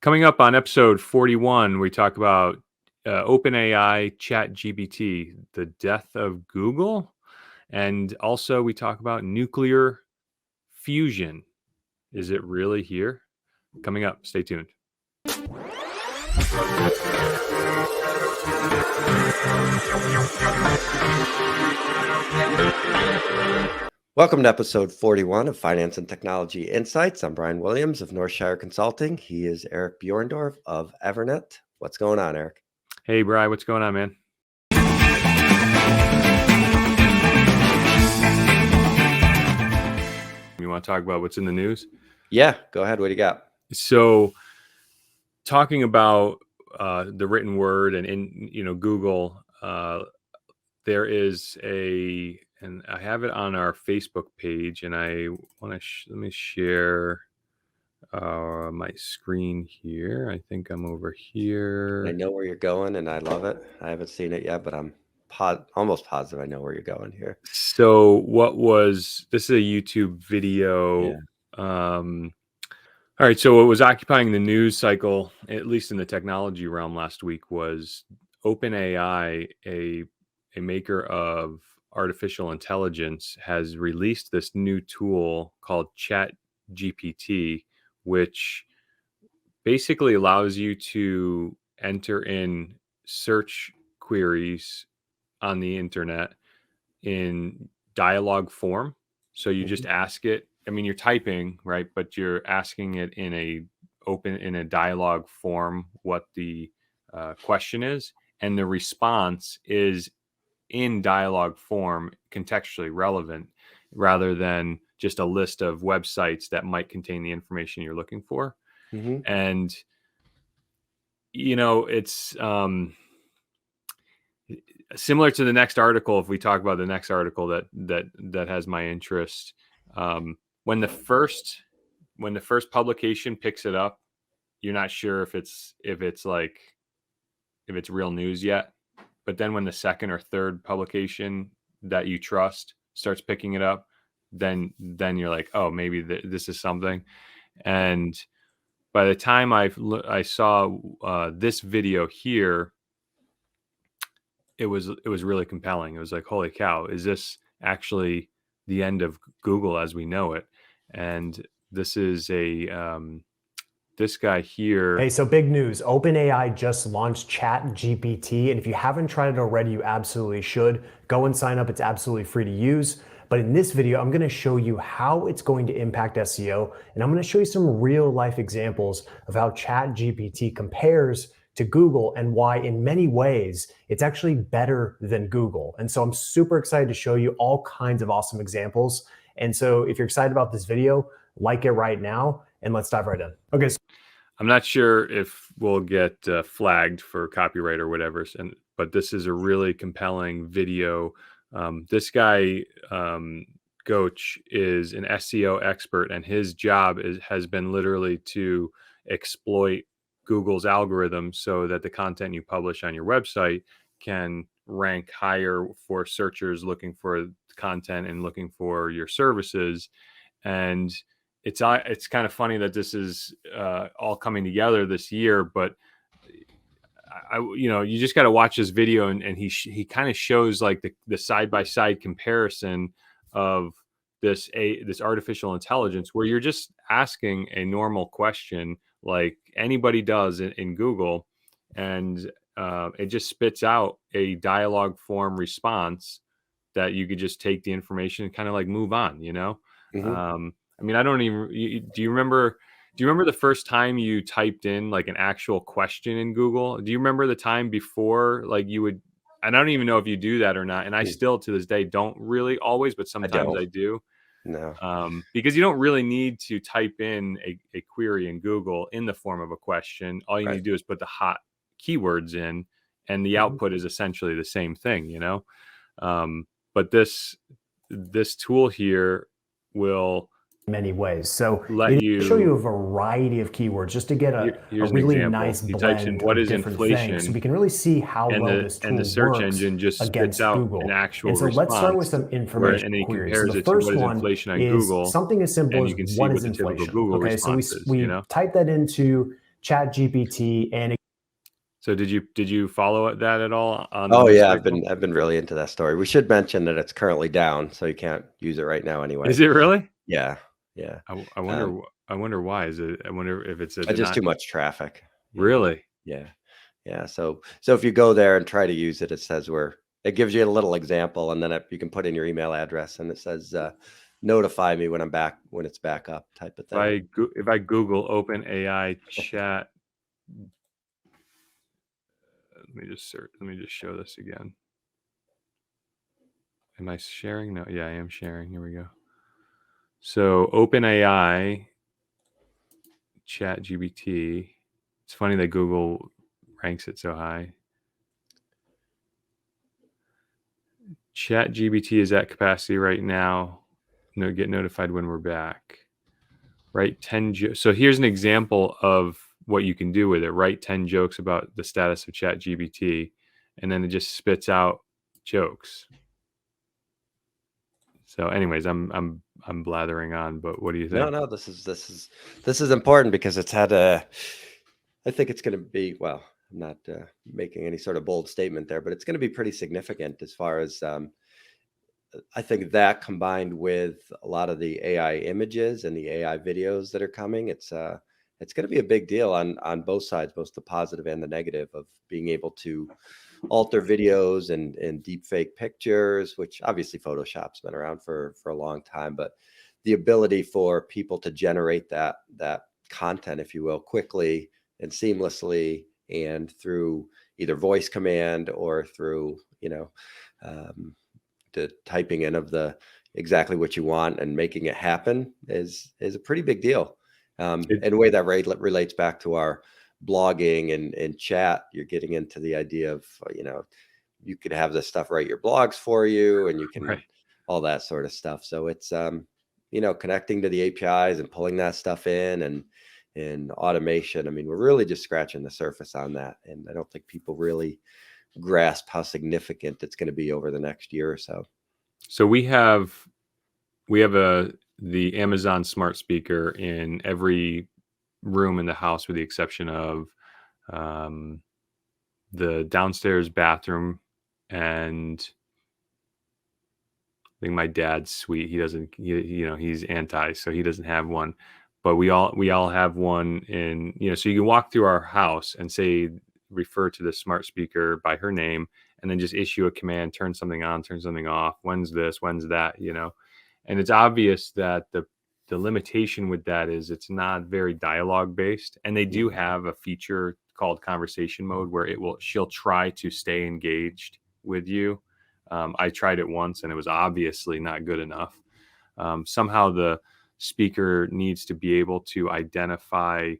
Coming up on episode 41, we talk about OpenAI, ChatGPT, the death of Google, and also we talk about nuclear fusion. Is it really here? Coming up. Stay tuned. Welcome to episode 41 of Finance and Technology Insights. I'm Brian Williams of Northshire Consulting. He is Eric Buhrendorf of EVERNET. What's going on, Eric? Hey, Brian. What's going on, man? You want to talk about what's in the news? Yeah, go ahead. What do you got? So, talking about the written word and in Google, there is and I have it on our Facebook page, and I want to let me share my screen here. I think I'm over here. I know where you're going, and I love it. I haven't seen it yet, but I'm almost positive I know where you're going here. So this is a YouTube video. Yeah. All right. So what was occupying the news cycle, at least in the technology realm last week, was OpenAI, a maker of artificial intelligence, has released this new tool called ChatGPT, which basically allows you to enter in search queries on the internet in dialogue form. So you just ask it. I mean, you're typing, right? But you're asking it in a dialogue form what the question is, and the response is in dialogue form, contextually relevant, rather than just a list of websites that might contain the information you're looking for. Mm-hmm. And it's similar to the next article. If we talk about the next article that has my interest, when the first publication picks it up, you're not sure if it's real news yet. But then when the second or third publication that you trust starts picking it up, then you're like, oh, maybe this is something. And by the time I saw this video here, it was really compelling. It was like, holy cow, is this actually the end of Google as we know it? And this is this guy here. Hey, so big news. OpenAI just launched ChatGPT. And if you haven't tried it already, you absolutely should. Go and sign up. It's absolutely free to use. But in this video, I'm going to show you how it's going to impact SEO. And I'm going to show you some real life examples of how ChatGPT compares to Google and why in many ways it's actually better than Google. And so I'm super excited to show you all kinds of awesome examples. And so if you're excited about this video, like it right now, and let's dive right in. Okay. I'm not sure if we'll get flagged for copyright or whatever, but this is a really compelling video. This guy, Goach, is an SEO expert, and his job has been literally to exploit Google's algorithm so that the content you publish on your website can rank higher for searchers looking for content and looking for your services. And it's kind of funny that this is all coming together this year, but you just got to watch this video, and he kind of shows like the side-by-side comparison of this artificial intelligence, where you're just asking a normal question like anybody does in Google, and it just spits out a dialogue form response that you could just take the information and kind of like move on, Mm-hmm. I mean, I don't even. Do you remember the first time you typed in like an actual question in Google? Do you remember the time before, like you would? And I don't even know if you do that or not. And I still to this day don't really always, but sometimes I do. No. Because you don't really need to type in a query in Google in the form of a question. All you need to do is put the hot keywords in, and the output is essentially the same thing, But this tool here will many ways. So let you show you a variety of keywords just to get a really nice blend of different things. So we can really see how well this tool and the search works engine just against spits out Google. an actual and so response. Let's start with some information and he queries. compares So the it to first what is one inflation on is Google, something as simple and as you can see what what is the typical inflation. Google Okay, so response is, we type that into ChatGPT, and So did you follow that at all on the Oh news yeah, cycle? I've been really into that story. We should mention that it's currently down, so you can't use it right now anyway. Is it really? Yeah, yeah. I wonder. Um, I wonder why. Is it? I wonder if it's a just deny. too much traffic. Yeah, Really? yeah, yeah. So if you go there and try to use it, it says where it gives you a little example, and then you can put in your email address, and it says notify me when I'm back when it's back up, type of thing. If I Google Open AI chat, let me just search. Let me just show this again. Am I sharing? No. Yeah, I am sharing. Here we go. So OpenAI ChatGPT. It's funny that Google ranks it so high. ChatGPT is at capacity right now. No, get notified when we're back. Write 10 so here's an example of what you can do with it. Write 10 jokes about the status of ChatGPT, and then it just spits out jokes. So anyways, I'm blathering on, but what do you think? No, this is important because it's had a. I think it's going to be well. I'm not making any sort of bold statement there, but it's going to be pretty significant as far as I think that combined with a lot of the AI images and the AI videos that are coming, it's going to be a big deal on both sides, both the positive and the negative of being able to alter videos and deep fake pictures, which obviously Photoshop's been around for a long time, but the ability for people to generate that content, if you will, quickly and seamlessly and through either voice command or through, um, the typing in of the exactly what you want and making it happen is a pretty big deal. It, In a way that relates back to our blogging and chat. You're getting into the idea of you could have this stuff write your blogs for you, and you can right. all that sort of stuff. So it's connecting to the APIs and pulling that stuff in and automation. I mean, we're really just scratching the surface on that, and I don't think people really grasp how significant it's going to be over the next year or so. So we have the Amazon smart speaker in every room in the house with the exception of um, the downstairs bathroom, and I think my dad's suite. He doesn't, he's anti, so he doesn't have one. But we all have one in, so you can walk through our house and say, refer to the smart speaker by her name, and then just issue a command, turn something on, turn something off. When's this? When's that? And it's obvious that the limitation with that is it's not very dialogue based, and they do have a feature called conversation mode where she'll try to stay engaged with you. I tried it once and it was obviously not good enough. Somehow the speaker needs to be able to identify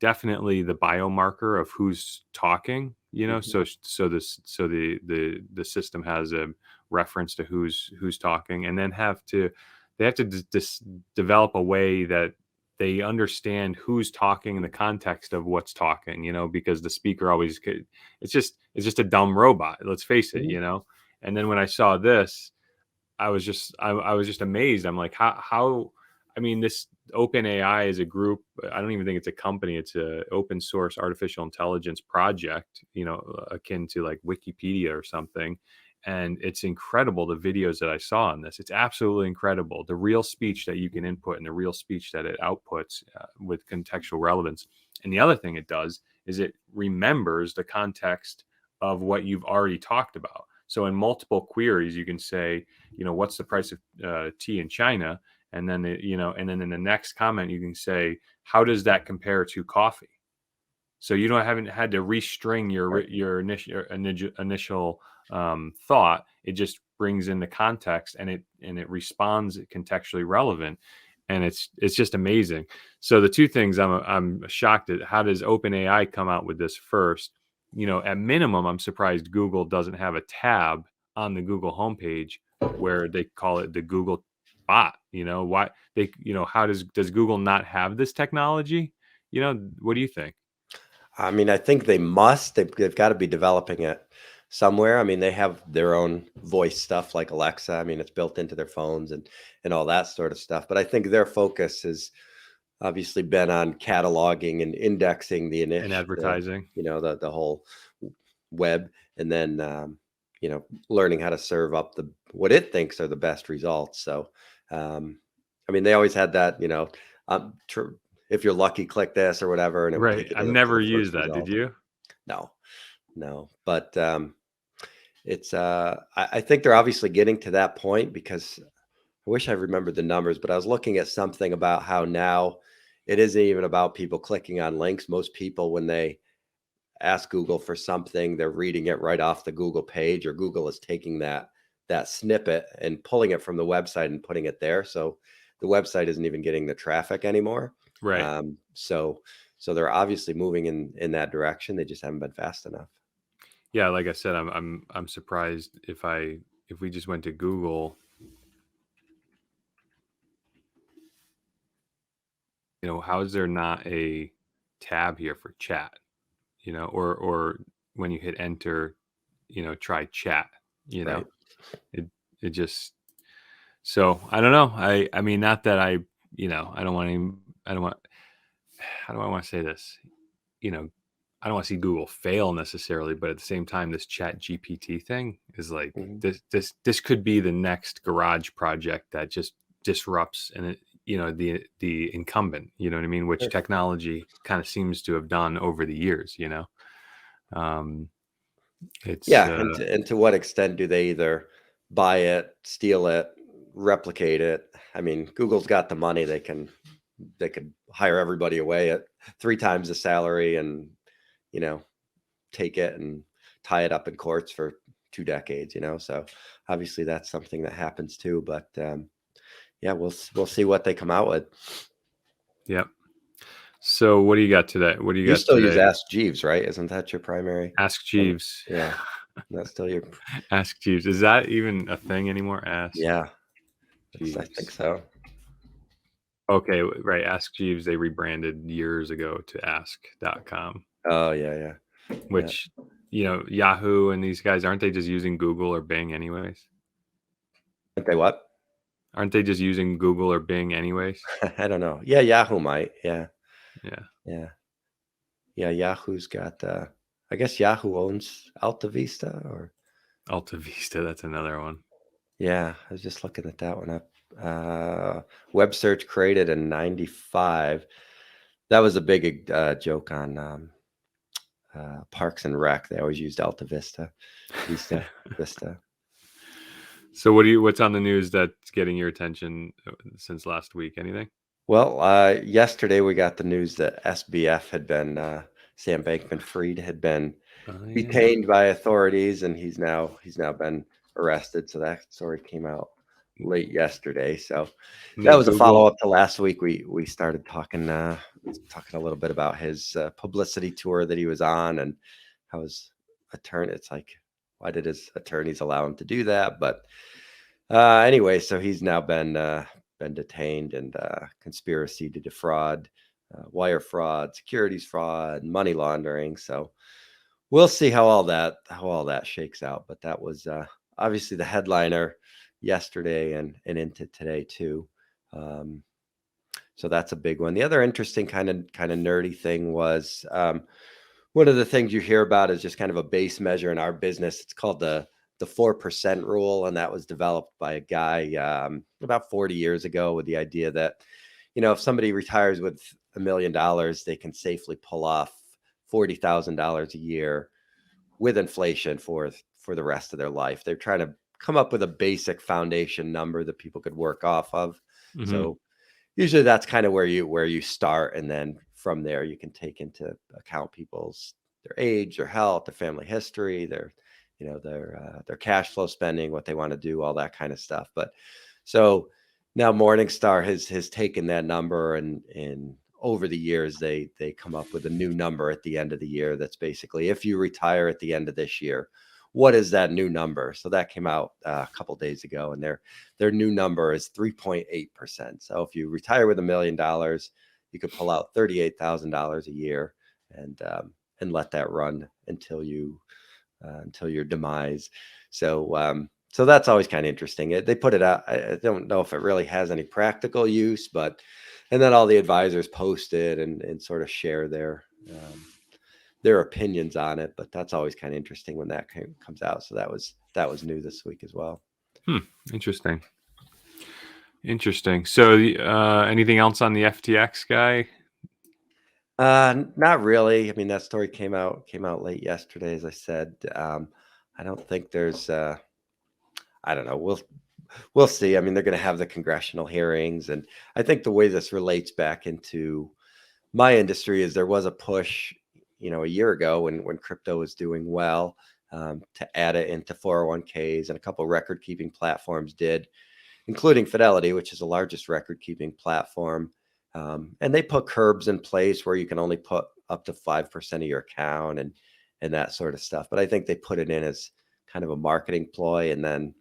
definitely the biomarker of who's talking, so the system has a reference to who's talking, and then they have to develop a way that they understand who's talking in the context of what's talking, because the speaker always it's just a dumb robot, let's face it. And then when I saw this, I was just amazed. I'm like, how I mean, this OpenAI is a group. I don't even think it's a company. It's a open source artificial intelligence project, akin to like Wikipedia or something. And it's incredible, the videos that I saw on this. It's absolutely incredible. The real speech that you can input and the real speech that it outputs with contextual relevance. And the other thing it does is it remembers the context of what you've already talked about. So in multiple queries, you can say, what's the price of tea in China? And then, and then in the next comment, you can say, how does that compare to coffee? So you haven't had to restring your initial thought. It just brings in the context, and it responds contextually relevant, and it's just amazing. So the two things I'm shocked at: how does OpenAI come out with this first? At minimum, I'm surprised Google doesn't have a tab on the Google homepage where they call it the Google bot. Why how does Google not have this technology? What do you think? I mean, I think they must. They've got to be developing it somewhere. I mean, they have their own voice stuff like Alexa. I mean, it's built into their phones and all that sort of stuff. But I think their focus is obviously been on cataloging and indexing the And advertising. the whole web, and then learning how to serve up what it thinks are the best results. So I mean, they always had that, if you're lucky, click this or whatever, and it would Right. take you I've to never the first used that. Did result. you? No, no, but it's I think they're obviously getting to that point, because I wish I remembered the numbers, but I was looking at something about how now it isn't even about people clicking on links. Most people, when they ask Google for something, they're reading it right off the Google page, or Google is taking that snippet and pulling it from the website and putting it there. So the website isn't even getting the traffic anymore. Right. So they're obviously moving in that direction. They just haven't been fast enough. Yeah, like I said, I'm surprised if we just went to Google, how is there not a tab here for chat? Or when you hit enter, try chat, Right. it it just, so I don't know. I mean, not that I don't want to, I don't want, how do I want to say this? I don't want to see Google fail necessarily, but at the same time, this Chat GPT thing is like, Mhm. this could be the next garage project that just disrupts and the incumbent. You know what I mean? Which Sure. technology kind of seems to have done over the years. Um, it's Yeah, and to what extent do they either buy it, steal it, replicate it? I mean, Google's got the money; they could hire everybody away at 3 times the salary, and you know take it and tie it up in courts for 2 decades. So obviously that's something that happens too. But yeah, we'll see what they come out with. Yep. So what do you got today? What do you You got still use today? Ask Jeeves, right? Isn't that your primary Ask one? Jeeves. Yeah, that's still your. Ask Jeeves. Is that even a thing anymore? Ask Yeah, I think Jeeves. so. Okay, right. Ask Jeeves, they rebranded years ago to ask.com, Oh yeah. which, Yahoo and these guys, aren't they just using Google or Bing anyways? Aren't they what? Aren't they just using Google or Bing anyways? I don't know. Yeah, Yahoo might. Yeah, Yeah. yeah, yeah. Yahoo's got. I guess Yahoo owns Alta Vista, or Alta Vista, that's another one. yeah. I was just looking at that one up. Web search created in '95. That was a big joke on Parks and Rec. They always used Alta Vista, Vista. So what's on the news that's getting your attention since last week? Anything? Well, yesterday we got the news that SBF had been Sam Bankman-Fried had been Oh, yeah. detained by authorities, and he's now been arrested. So that story came out late yesterday. So that was a follow up to last week. We started talking a little bit about his publicity tour that he was on, and how his attorney. It's like, why did his attorneys allow him to do that? But anyway, so he's now been detained, and conspiracy to defraud, wire fraud, securities fraud, money laundering. So we'll see how all that shakes out. But that was obviously the headliner yesterday and into today too. So that's a big one. The other interesting kind of nerdy thing was one of the things you hear about is just kind of a base measure in our business. It's called the 4% rule, and that was developed by a guy about 40 years ago, with the idea that if somebody retires with $1 million, they can safely pull off $40,000 a year with inflation for the rest of their life. They're trying to come up with a basic foundation number that people could work off of. Mhm. So usually that's kind of where you start, and then from there you can take into account their age, their health, their family history, their cash flow spending, what they want to do, all that kind of stuff. But so now Morningstar has taken that number, and over the years they come up with a new number at the end of the year. That's basically, if you retire at the end of this year, what is that new number? So that came out a couple days ago, and their new number is 3.8%. So if you retire with $1 million, you could pull out $38,000 a year, and let that run until your demise. So so that's always kind of interesting. They put it out. I don't know if it really has any practical use, but and then all the advisors post it and sort of share their opinions on it. But that's always kind of interesting when that comes out. So that was new this week as well. Interesting. So, anything else on the FTX guy? Not really. I mean, that story came out late yesterday, as I said. I don't think there's. I don't know. We'll see. I mean, they're going to have the congressional hearings, and I think the way this relates back into my industry is there was a push, a year ago when crypto was doing well, to add it into 401ks, and a couple record keeping platforms did, including Fidelity, which is the largest record keeping platform. And they put curbs in place where you can only put up to 5% of your account and that sort of stuff. But I think they put it in as kind of a marketing ploy. And then,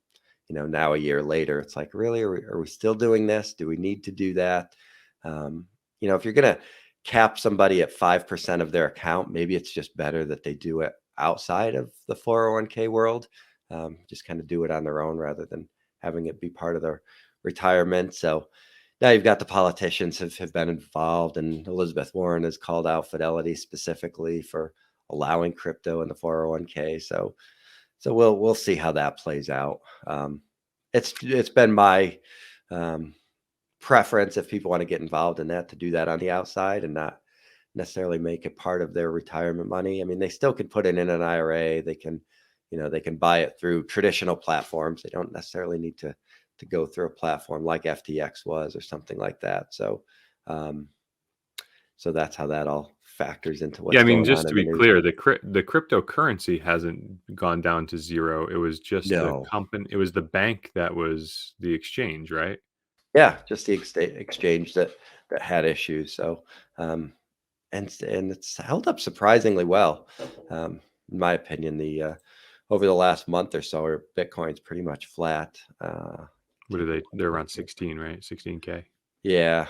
now a year later, it's like, really, are we still doing this? Do we need to do that? If you're going to cap somebody at 5% of their account, maybe it's just better that they do it outside of the 401k world. Just kind of do it on their own rather than having it be part of their retirement. So now you've got the politicians have been involved, and Elizabeth Warren has called out Fidelity specifically for allowing crypto in the 401k. So we'll see how that plays out. It's been my preference, if people want to get involved in that, to do that on the outside and not necessarily make it part of their retirement money. I mean, they still can put it in an IRA. They can, they can buy it through traditional platforms. They don't necessarily need to go through a platform like FTX was or something like that. So, so that's how that all factors into what's going on. Just to be clear, the cryptocurrency hasn't gone down to zero. It was just the company. It was the bank that was the exchange, right? Yeah, just the exchange that had issues. So, and it's held up surprisingly well, in my opinion. Over the last month or so, Bitcoin's pretty much flat. What are they? They're around 16, right? 16K. Yeah.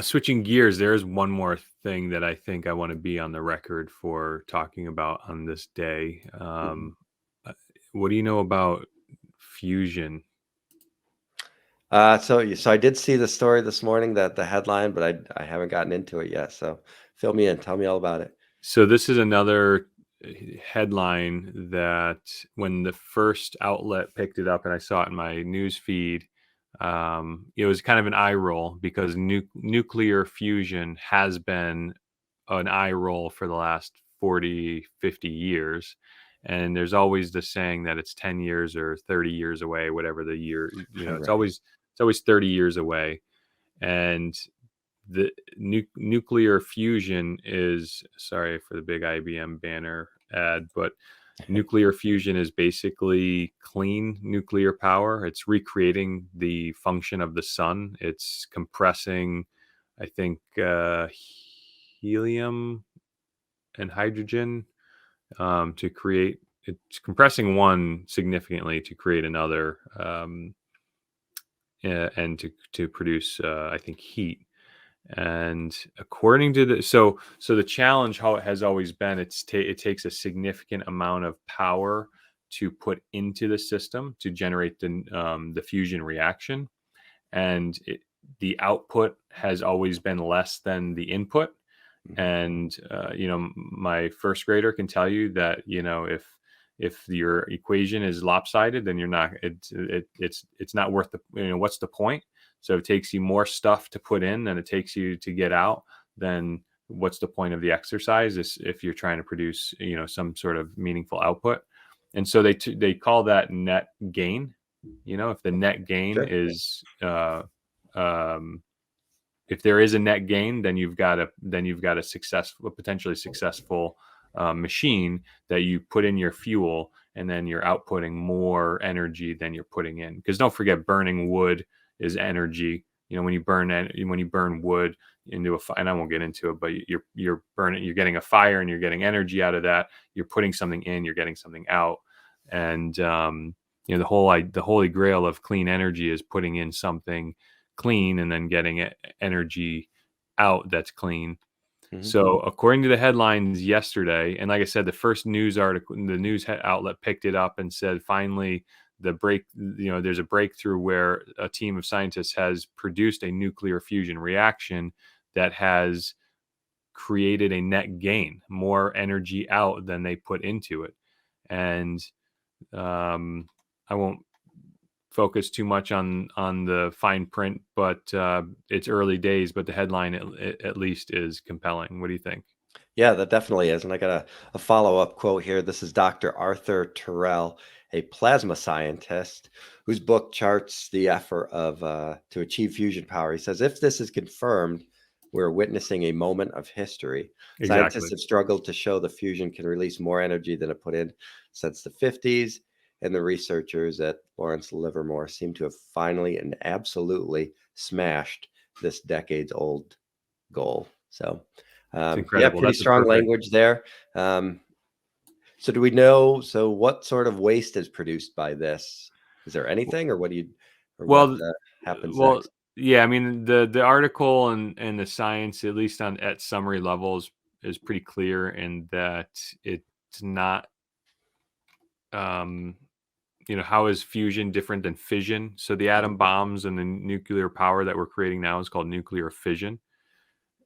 Switching gears, there's one more thing that I think I want to be on the record for talking about on this day. What do you know about fusion? So I did see the story this morning, that the headline, but I haven't gotten into it yet. So fill me in. Tell me all about it. So this is another headline that when the first outlet picked it up and I saw it in my news feed, it was kind of an eye roll, because nuclear fusion has been an eye roll for the last 40, 50 years. And there's always the saying that it's 10 years or 30 years away, whatever the year, Right. it's always 30 years away. And the nuclear fusion is, sorry for the big IBM banner ad, but nuclear fusion is basically clean nuclear power. It's recreating the function of the sun. It's compressing, I think, helium and hydrogen to create. It's compressing one significantly to create another, and to produce, I think, heat. And according to the challenge, how it has always been, it takes a significant amount of power to put into the system to generate the fusion reaction, and the output has always been less than the input. And my first grader can tell you that if your equation is lopsided, then you're not. It's not worth the. What's the point? So it takes you more stuff to put in than it takes you to get out. Then what's the point of the exercise if you're trying to produce, some sort of meaningful output? And so they call that net gain. If the net gain Sure. is, if there is a net gain, then you've got a potentially successful machine that you put in your fuel, and then you're outputting more energy than you're putting in. Because don't forget, burning wood is energy. When you burn wood into a fire, and I won't get into it, but you're burning, you're getting a fire and you're getting energy out of that. You're putting something in, you're getting something out. And the holy grail of clean energy is putting in something clean and then getting energy out that's clean. So according to the headlines yesterday, and like I said, the first news article, the news outlet picked it up and said, finally, there's a breakthrough where a team of scientists has produced a nuclear fusion reaction that has created a net gain, more energy out than they put into it. And I won't focus too much on the fine print, but it's early days, but the headline at least is compelling. What do you think? Yeah, that definitely is. And I got a follow-up quote here. This is Dr. Arthur Terrell, a plasma scientist whose book charts the effort of to achieve fusion power. He says, if this is confirmed, we're witnessing a moment of history. Scientists Exactly. have struggled to show the fusion can release more energy than it put in since the 50s. And the researchers at Lawrence Livermore seem to have finally and absolutely smashed this decades-old goal. So It's yeah, incredible. pretty That's a strong perfect. language there. So do we know, so what sort of waste is produced by this? Is there anything, or what Well, happens well, next? yeah. I mean, the article and the science, at least at summary levels, is pretty clear in that it's not. Um, how is fusion different than fission? So the Mhm, atom bombs and the nuclear power that we're creating now is called nuclear fission,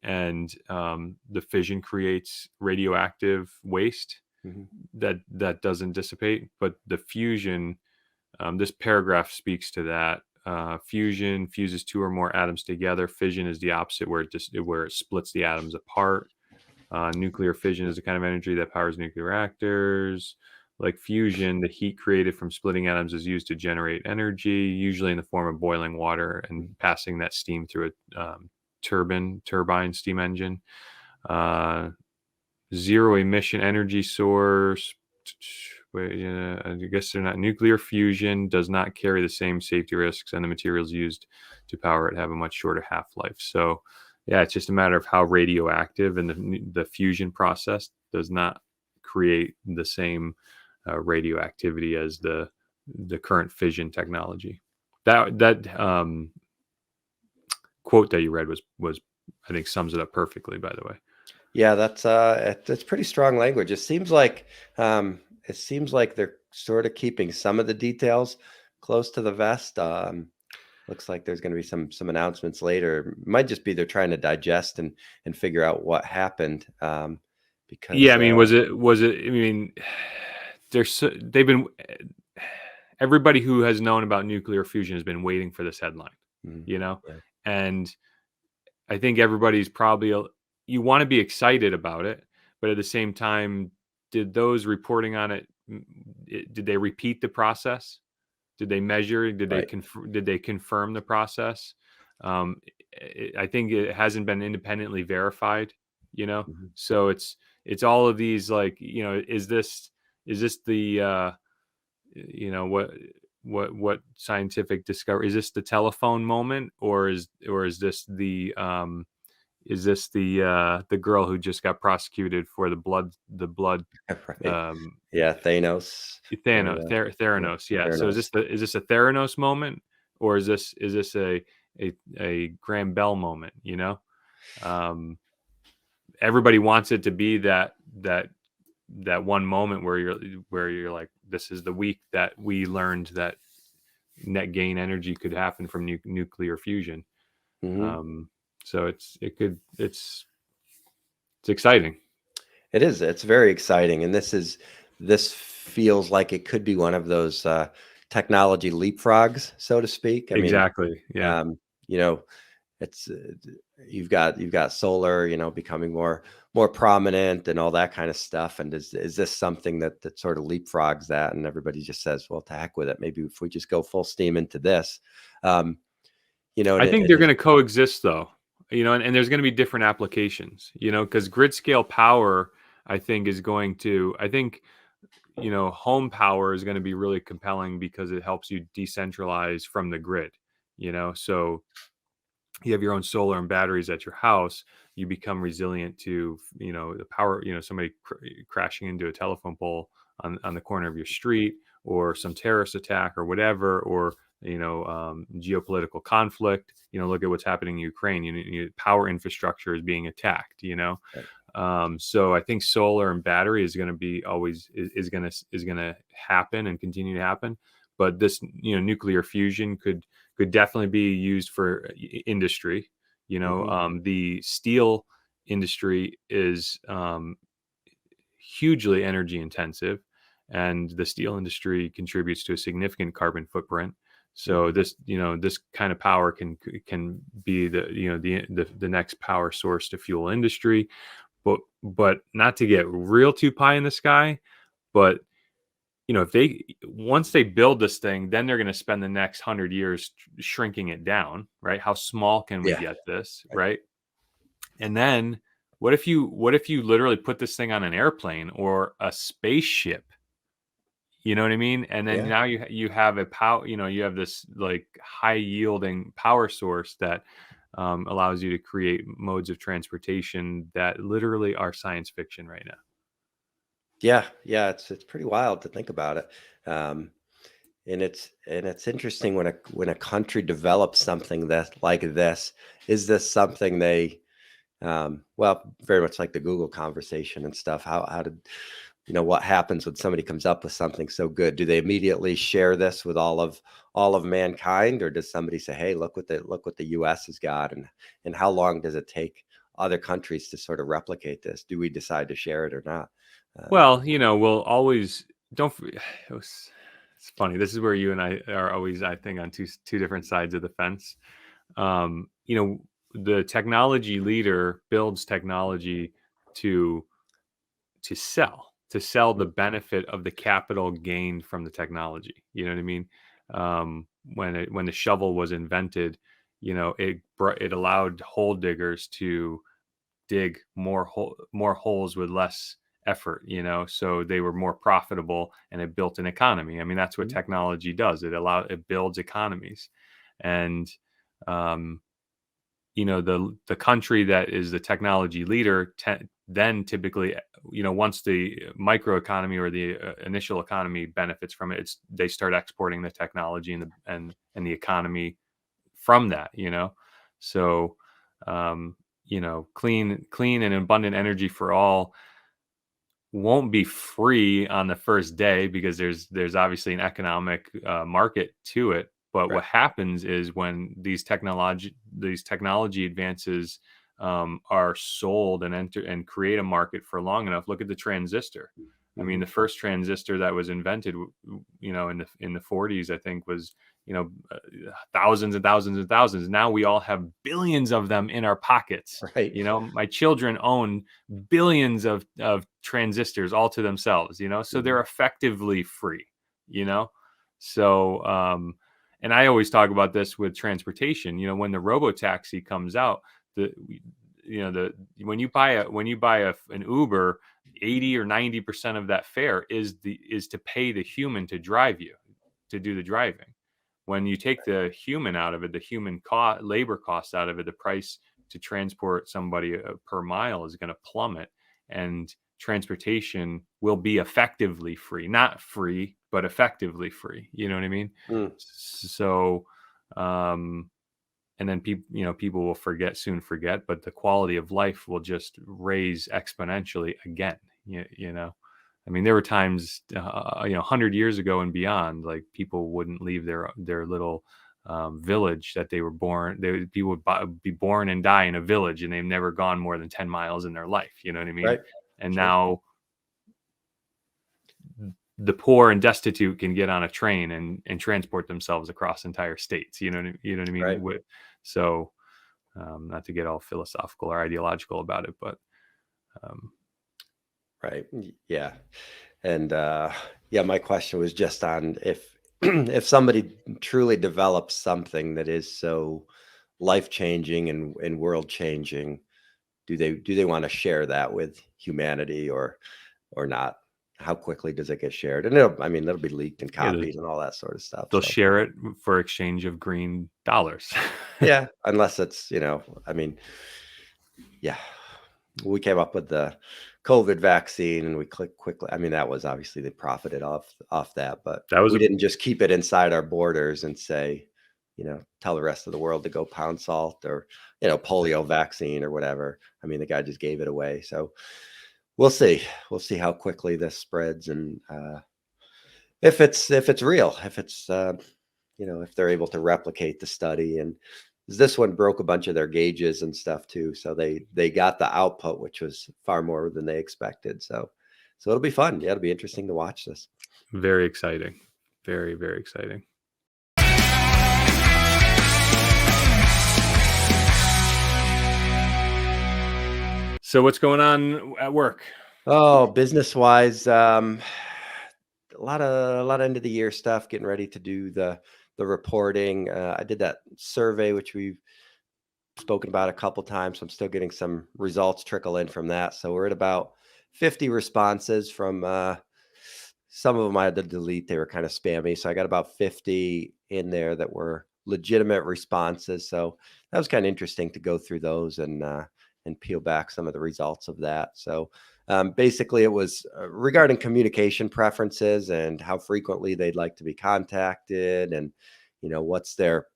and the fission creates radioactive waste mhm, that doesn't dissipate, but the fusion, this paragraph speaks to that. Fusion fuses two or more atoms together. Fission is the opposite, where it splits the atoms apart. Nuclear fission is the kind of energy that powers nuclear reactors. Like fusion, the heat created from splitting atoms is used to generate energy, usually in the form of boiling water and mhm. passing that steam through a turbine steam engine. Uh, Zero emission energy source. Wait, yeah, I guess they're not. Nuclear fusion does not carry the same safety risks, and the materials used to power it have a much shorter half life. So, yeah, it's just a matter of how radioactive, and the fusion process does not create the same radioactivity as the current fission technology. That quote that you read was I think sums it up perfectly. By the way. Yeah, that's pretty strong language. It seems like they're sort of keeping some of the details close to the vest. Looks like there's going to be some announcements later. Might just be they're trying to digest and figure out what happened. Yeah, Because I mean, was it? I mean, they've been everybody who has known about nuclear fusion has been waiting for this headline, mm, you know, yeah, and I think everybody's probably you want to be excited about it, but at the same time, did those reporting on did they repeat the process? Did they measure? right. Did they confirm the process? I think it hasn't been independently verified. Mhm. So it's all of these, like, is this the what scientific discovery, is this the telephone moment, or is this the girl who just got prosecuted for the blood Right. um, Yeah, Thanos or yeah, Theranos. Yeah. So is Theranos. this a Theranos moment, or is this a Graham Bell moment? Um, Everybody wants it to be that one moment where you're like, this is the week that we learned that net gain energy could happen from nuclear fusion. Mhm. Um, so it's exciting. It is. It's very exciting, and this feels like it could be one of those technology leapfrogs, so to speak. I mean, Exactly. Yeah. um, you know, it's you've got solar, becoming more prominent and all that kind of stuff. And is this something that sort of leapfrogs that, and everybody just says, well, to heck with it. Maybe if we just go full steam into this, um, and I think it they're is going to coexist, though, and there's going to be different applications, because grid scale power, I think, home power is going to be really compelling because it helps you decentralize from the grid, so you have your own solar and batteries at your house. You become resilient to, the power, somebody crashing into a telephone pole on the corner of your street, or some terrorist attack or whatever, or geopolitical conflict. Look at what's happening in Ukraine. Power infrastructure is being attacked. right. So I think solar and battery is going to be always is going to happen and continue to happen. but this, nuclear fusion could definitely be used for industry. The steel industry is hugely energy intensive, and the steel industry contributes to a significant carbon footprint. So this kind of power can be the next power source to fuel industry, but not to get real too pie in the sky. But if they once they build this thing, then they're going to spend the next 100 years shrinking it down, right? How small can we get this, right? And then what if you literally put this thing on an airplane or a spaceship? You know what I mean? And then now you have a power, you have this like high yielding power source that allows you to create modes of transportation that literally are science fiction right now. Yeah, it's pretty wild to think about it. And it's interesting when a country develops something that like this. Is this something they well, very much like the Google conversation and stuff. How did what happens when somebody comes up with something so good? Do they immediately share this with all of mankind, or does somebody say, "Hey, look what the U.S. has got," and how long does it take other countries to sort of replicate this? Do we decide to share it or not? Well, we'll always don't. It's funny. This is where you and I are always, I think, on two different sides of the fence. The technology leader builds technology to sell the benefit of the capital gained from the technology. You know what I mean? When the shovel was invented, it allowed hole diggers to dig more holes with less effort, so they were more profitable, and it built an economy. I mean, that's what technology does. It builds economies. And the country that is the technology leader then typically, once the microeconomy or the initial economy benefits from it, they start exporting the technology and the economy from that. So clean and abundant energy for all won't be free on the first day, because there's obviously an economic market to it. But what happens is when these technology advances are sold and create a market for long enough. Look at the transistor. I mean, the first transistor that was invented, in the 40s, I think, was thousands and thousands and thousands. Now we all have billions of them in our pockets. Right. My children own billions of transistors all to themselves. So they're effectively free. So and I always talk about this with transportation. When the robo-taxi comes out, when you buy an Uber, 80 or 90% of that fare is to pay the human to drive you, to do the driving. When you take the human out of it, the human labor costs out of it, the price to transport somebody per mile is going to plummet, and transportation will be effectively free. Not free, but effectively free. You know what I mean? So, and then people will soon forget, but the quality of life will just raise exponentially again. I mean, there were times, 100 years ago and beyond, like people wouldn't leave their little village that they were born. People would be born and die in a village, and they've never gone more than 10 miles in their life. You know what I mean? Right. And now the poor and destitute can get on a train and transport themselves across entire states. You know what I mean? Right. So, not to get all philosophical or ideological about it, but Right. Yeah. And my question was just on if if somebody truly develops something that is so life changing and world changing, do they want to share that with humanity or not? How quickly does it get shared? And it'll be leaked and copied and all that sort of stuff. they'll So. share it for exchange of green dollars. Yeah, unless it's yeah. We came up with the COVID vaccine and we quickly. I mean, that was obviously they profited off that, but we didn't just keep it inside our borders and say, tell the rest of the world to go pound salt or, polio vaccine or whatever. I mean, the guy just gave it away. So we'll see. We'll see how quickly this spreads and if it's real, if it's if they're able to replicate the study. And this one broke a bunch of their gauges and stuff too, so they got the output, which was far more than they expected. So it'll be fun. Yeah, it'll be interesting to watch this. Very exciting. Very, very exciting. So what's going on at work? Oh, business wise, a lot of end of the year stuff, getting ready to do the reporting. I did that survey, which we've spoken about a couple times. So I'm still getting some results trickle in from that. So we're at about 50 responses from some of them I had to delete. They were kind of spammy. So I got about 50 in there that were legitimate responses. So that was kind of interesting to go through those and peel back some of the results of that. So basically, it was regarding communication preferences and how frequently they'd like to be contacted, and what's their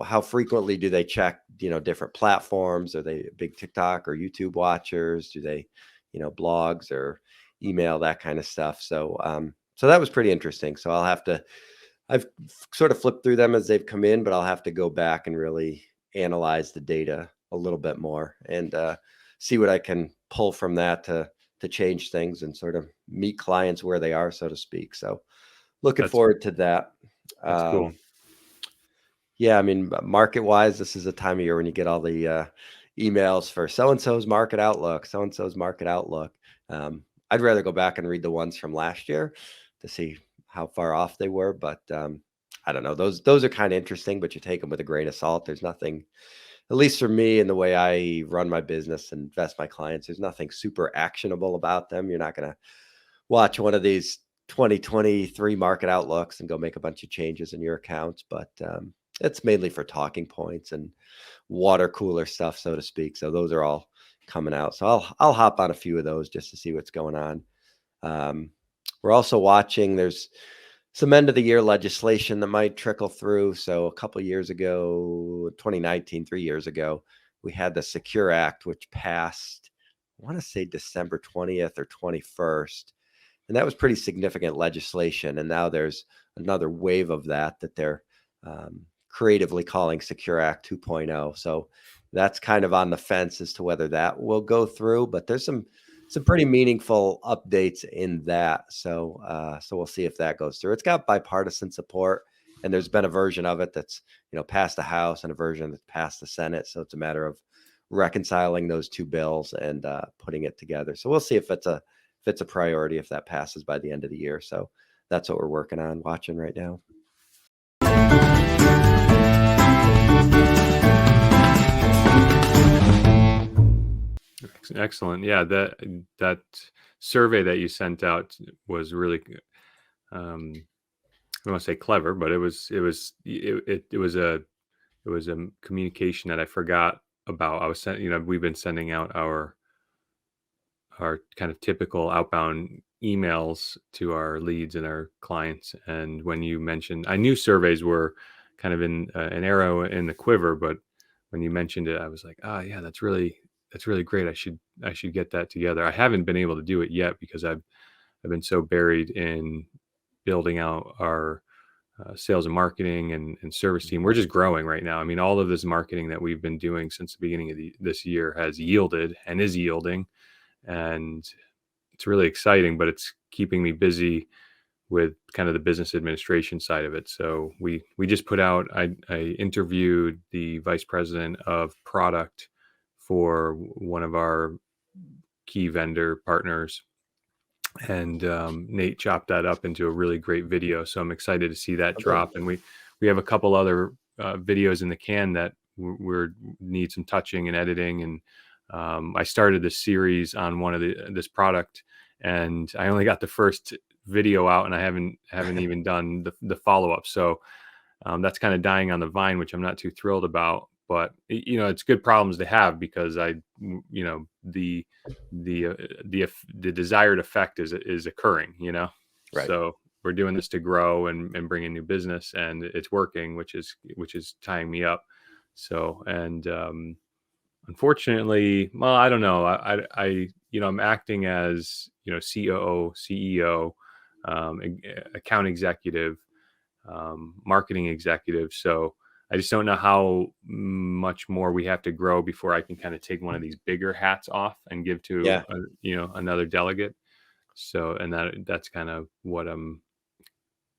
how frequently do they check different platforms? Are they big TikTok or YouTube watchers? Do they blogs or email, that kind of stuff? So so that was pretty interesting. So I've sort of flipped through them as they've come in, but I'll have to go back and really analyze the data a little bit more and see what I can pull from that to change things and sort of meet clients where they are, so to speak. So looking forward to that. That's cool. Yeah, I mean, market wise, this is a time of year when you get all the emails for so-and-so's market outlook, so-and-so's market outlook. I'd rather go back and read the ones from last year to see how far off they were. But I don't know. Those are kind of interesting, but you take them with a grain of salt. There's nothing, at least for me and the way I run my business and invest my clients, there's nothing super actionable about them. You're not going to watch one of these 2023 market outlooks and go make a bunch of changes in your accounts. But it's mainly for talking points and water cooler stuff, so to speak. So those are all coming out. So I'll hop on a few of those just to see what's going on. We're also watching, there's some end of the year legislation that might trickle through. So a couple of years ago, 2019, 3 years ago, we had the Secure Act, which passed, I want to say December 20th or 21st. And that was pretty significant legislation. And now there's another wave of that they're creatively calling Secure Act 2.0. So that's kind of on the fence as to whether that will go through, but there's some pretty meaningful updates in that. So so we'll see if that goes through. It's got bipartisan support, and there's been a version of it that's passed the House and a version that's passed the Senate. So it's a matter of reconciling those two bills and putting it together. So we'll see if it's a priority, if that passes by the end of the year. So that's what we're working on, watching right now. Excellent. Yeah, that survey that you sent out was really, I don't want to say clever, but it was a communication that I forgot about. I was sent, we've been sending out our kind of typical outbound emails to our leads and our clients. And when you mentioned, I knew surveys were kind of in an arrow in the quiver, but when you mentioned it, I was like, yeah, that's really great. I should get that together. I haven't been able to do it yet because I've been so buried in building out our sales and marketing and service team. We're just growing right now. I mean, all of this marketing that we've been doing since the beginning of this year has yielded and is yielding, and it's really exciting, but it's keeping me busy with kind of the business administration side of it. So we just put out, I interviewed the vice president of product for one of our key vendor partners, and Nate chopped that up into a really great video. So I'm excited to see that drop. And we have a couple other videos in the can that we need some touching and editing. And I started this series on one of this product, and I only got the first video out, and I haven't even done the follow-up. So that's kind of dying on the vine, which I'm not too thrilled about. But it's good problems to have, because the desired effect is occurring. Right. So we're doing this to grow and bring in new business, and it's working, which is tying me up. So, and unfortunately, well, I don't know. I'm acting as COO, CEO. account executive, marketing executive. So I just don't know how much more we have to grow before I can kind of take one of these bigger hats off and give to Yeah. another delegate. So, and that's kind of what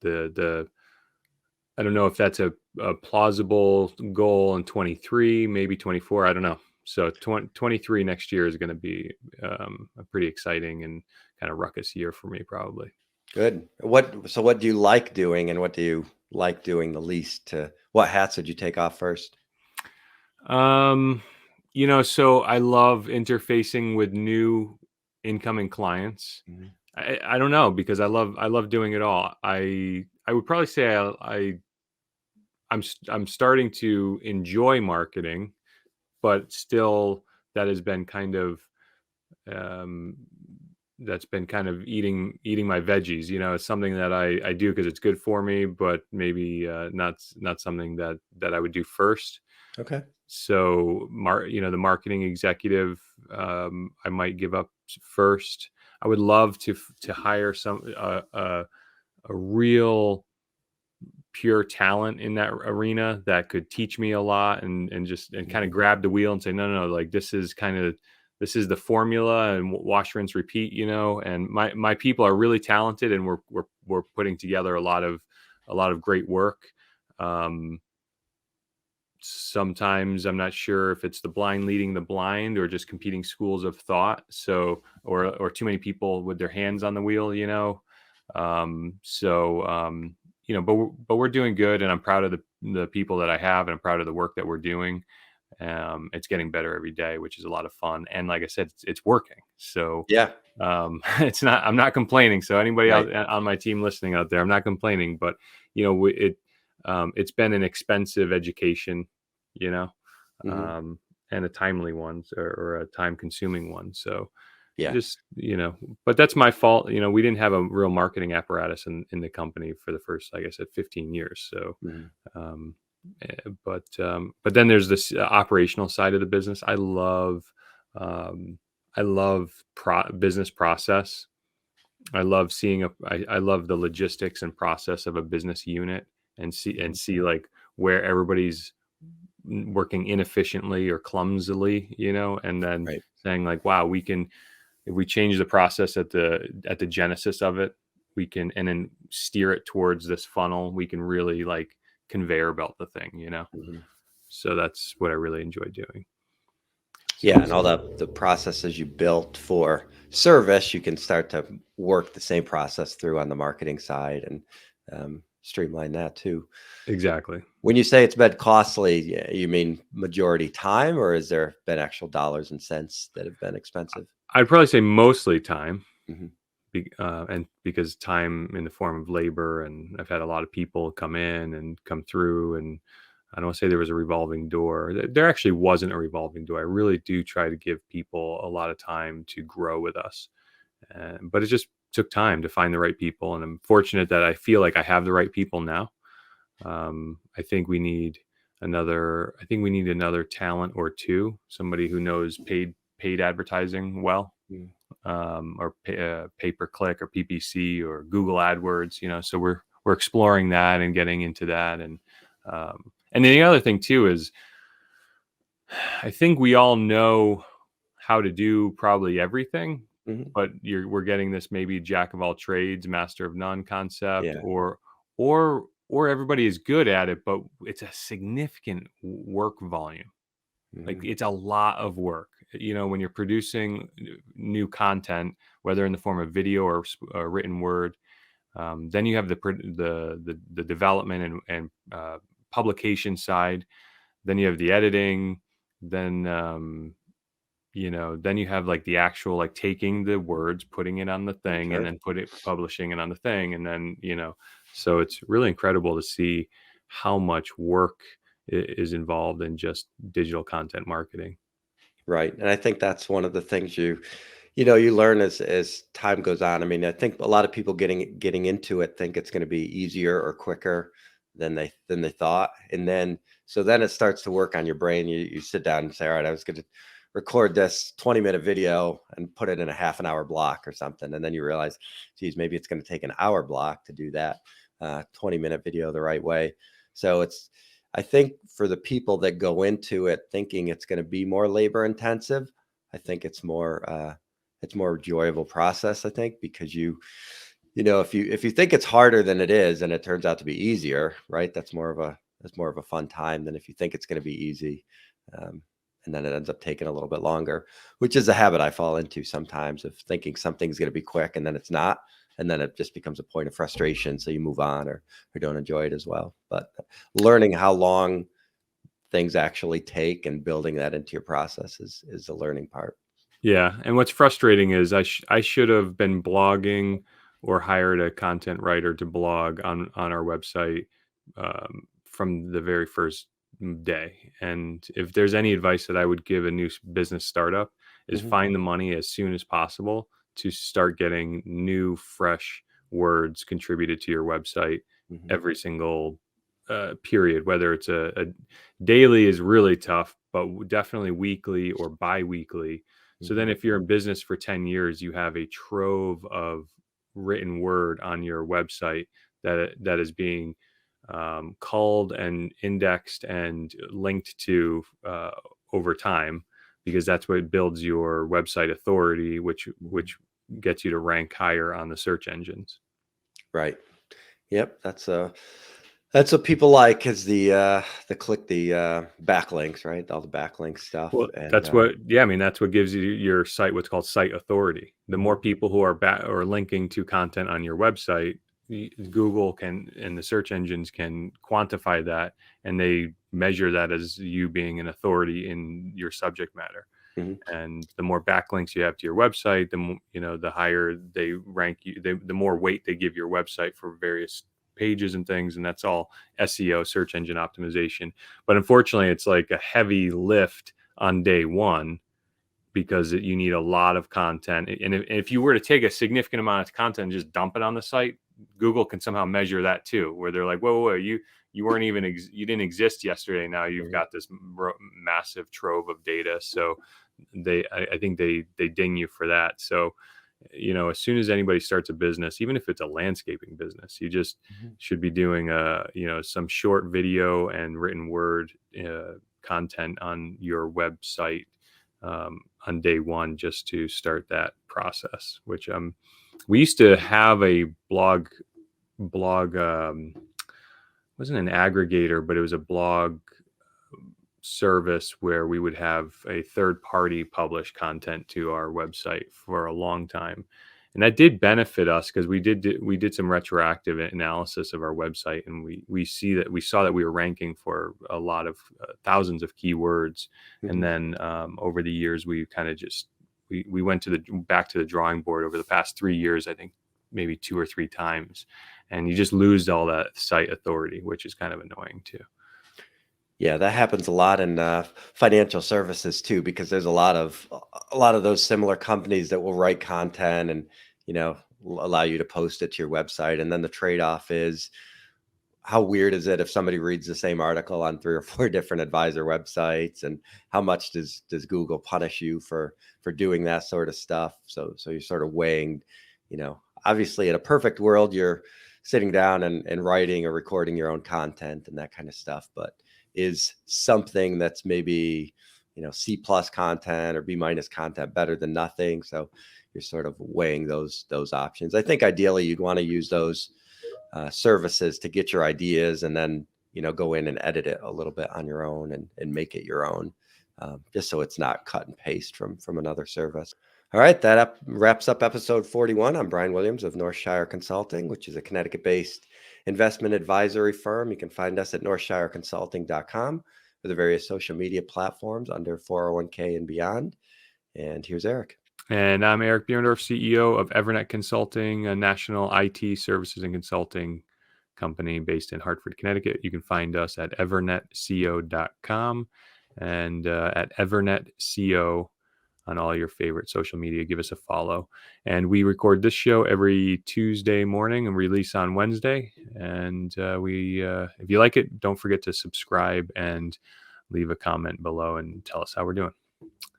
the I don't know if that's a plausible goal in 23, maybe 24. I don't know. So 23 next year is going to be a pretty exciting and kind of ruckus year for me, probably. Good. So what do you like doing, and what do you like doing the least? What hats did you take off first? Um, so I love interfacing with new incoming clients. Mhm. I don't know, because I love doing it all. I would probably say I'm starting to enjoy marketing, but still that has been kind of um, that's been kind of eating my veggies. It's something that I do because it's good for me, but maybe not something that I would do first. Okay. So the marketing executive, I might give up first. I would love to hire a real pure talent in that arena that could teach me a lot and kind of grab the wheel and say, no, like this is the formula, and wash, rinse, repeat, and my people are really talented, and we're putting together a lot of great work. Sometimes I'm not sure if it's the blind leading the blind or just competing schools of thought. So, or too many people with their hands on the wheel, but we're doing good, and I'm proud of the people that I have, and I'm proud of the work that we're doing. It's getting better every day, which is a lot of fun. And like I said, it's working. So, Yeah. I'm not complaining. So anybody Right. out on my team listening out there, I'm not complaining, but it's been an expensive education, you know, Mhm. and a timely one, or a time consuming one. So Yeah. just, but that's my fault. We didn't have a real marketing apparatus in the company for the first, like I said, 15 years. So, Mhm. um, but then there's this operational side of the business. Um, I love business process. I love I love the logistics and process of a business unit, and Mhm. see like where everybody's working inefficiently or clumsily, and then Right. saying like, wow, if we change the process at the genesis of it, we can, and then steer it towards this funnel, we can really like conveyor belt the thing. Mhm. So that's what I really enjoy doing. Yeah, So and all the processes you built for service, you can start to work the same process through on the marketing side, and streamline that too. exactly. When you say it's been costly, you mean majority time, or has there been actual dollars and cents that have been expensive? I'd probably say mostly time, Mhm. and because time in the form of labor, and I've had a lot of people come in and come through, and I don't want to say there was a revolving door. There actually wasn't a revolving door. I really do try to give people a lot of time to grow with us, but it just took time to find the right people, and I'm fortunate that I feel like I have the right people now. I think we need another talent or two, somebody who knows paid advertising well, Mm. or pay per click or PPC or Google AdWords. So we're exploring that and getting into that, and the other thing too is I think we all know how to do probably everything, Mhm. but we're getting this maybe jack of all trades, master of none concept, Yeah. or everybody is good at it, but it's a significant work volume. Like Mhm. it's a lot of work. When you're producing new content, whether in the form of video or written word, then you have the development and publication side. Then you have the editing. Then then you have like the actual like taking the words, putting it on the thing, and Sure. then publishing it on the thing, and then so it's really incredible to see how much work is involved in just digital content marketing. Right, and I think that's one of the things you learn as time goes on. I mean, I think a lot of people getting into it think it's going to be easier or quicker than they thought, and then it starts to work on your brain. You sit down and say, all right, I was going to record this 20-minute video and put it in a half an hour block or something. And then you realize, geez, maybe it's going to take an hour block to do that 20-minute video the right way. So I think for the people that go into it thinking it's going to be more labor intensive, I think it's more enjoyable process, I think, because you know, if you think it's harder than it is and it turns out to be easier, right? That's more of a fun time than if you think it's going to be easy. And then it ends up taking a little bit longer, which is a habit I fall into sometimes, of thinking something's going to be quick and then it's not. And then it just becomes a point of frustration. So you move on or don't enjoy it as well. But learning how long things actually take and building that into your process is the learning part. Yeah. And what's frustrating is I should have been blogging or hired a content writer to blog on our website from the very first day. And if there's any advice that I would give a new business startup, is find the money as soon as possible to start getting new, fresh words contributed to your website every single period. Whether it's a daily is really tough, but definitely weekly or bi-weekly. So then if you're in business for 10 years, you have a trove of written word on your website that is being culled and indexed and linked to over time, because that's what builds your website authority, which gets you to rank higher on the search engines. Right. Yep. That's what people like, is the backlinks, right? All the backlink stuff. Well, And that's what gives you your site what's called site authority. The more people who are linking to content on your website, Google can, and the search engines can quantify that, and they measure that as you being an authority in your subject matter. And the more backlinks you have to your website, the higher they rank you, the more weight they give your website for various pages and things. And that's all SEO, search engine optimization. But unfortunately, it's like a heavy lift on day one, because you need a lot of content. And if you were to take a significant amount of content and just dump it on the site, Google can somehow measure that too, where they're like, whoa, you weren't even, you didn't exist yesterday. Now you've got this massive trove of data. So I think they ding you for that. So, as soon as anybody starts a business, even if it's a landscaping business, you just should be doing some short video and written word content on your website on day one, just to start that process. Which we used to have a blog wasn't an aggregator, but it was a blog service where we would have a third party publish content to our website for a long time. And that did benefit us, because we did some retroactive analysis of our website, and we saw that we were ranking for a lot of thousands of keywords. And then over the years, we kind of just we went back to the drawing board over the past 3 years, I think maybe 2 or 3 times, and you just lose all that site authority, which is kind of annoying too. Yeah, that happens a lot in financial services too, because there's a lot of those similar companies that will write content and allow you to post it to your website, and then the trade-off is, how weird is it if somebody reads the same article on 3 or 4 different advisor websites, and how much does Google punish you for doing that sort of stuff? So you're sort of weighing, obviously in a perfect world, you're sitting down and writing or recording your own content and that kind of stuff, but is something that's maybe C+ content or B- content better than nothing? So you're sort of weighing those options. I think ideally you'd want to use those services to get your ideas, and then go in and edit it a little bit on your own and make it your own, just so it's not cut and paste from another service. All right, that wraps up episode 41. I'm Brian Williams of Northshire Consulting, which is a Connecticut-based investment advisory firm. You can find us at northshireconsulting.com, or the various social media platforms under 401k and beyond. And here's Eric. And I'm Eric Buhrendorf, CEO of EVERNET Consulting, a national IT services and consulting company based in Hartford, Connecticut. You can find us at evernetco.com and at EVERNETCO on all your favorite social media. Give us a follow. And we record this show every Tuesday morning and release on Wednesday. And if you like it, don't forget to subscribe and leave a comment below and tell us how we're doing.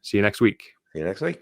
See you next week. See you next week.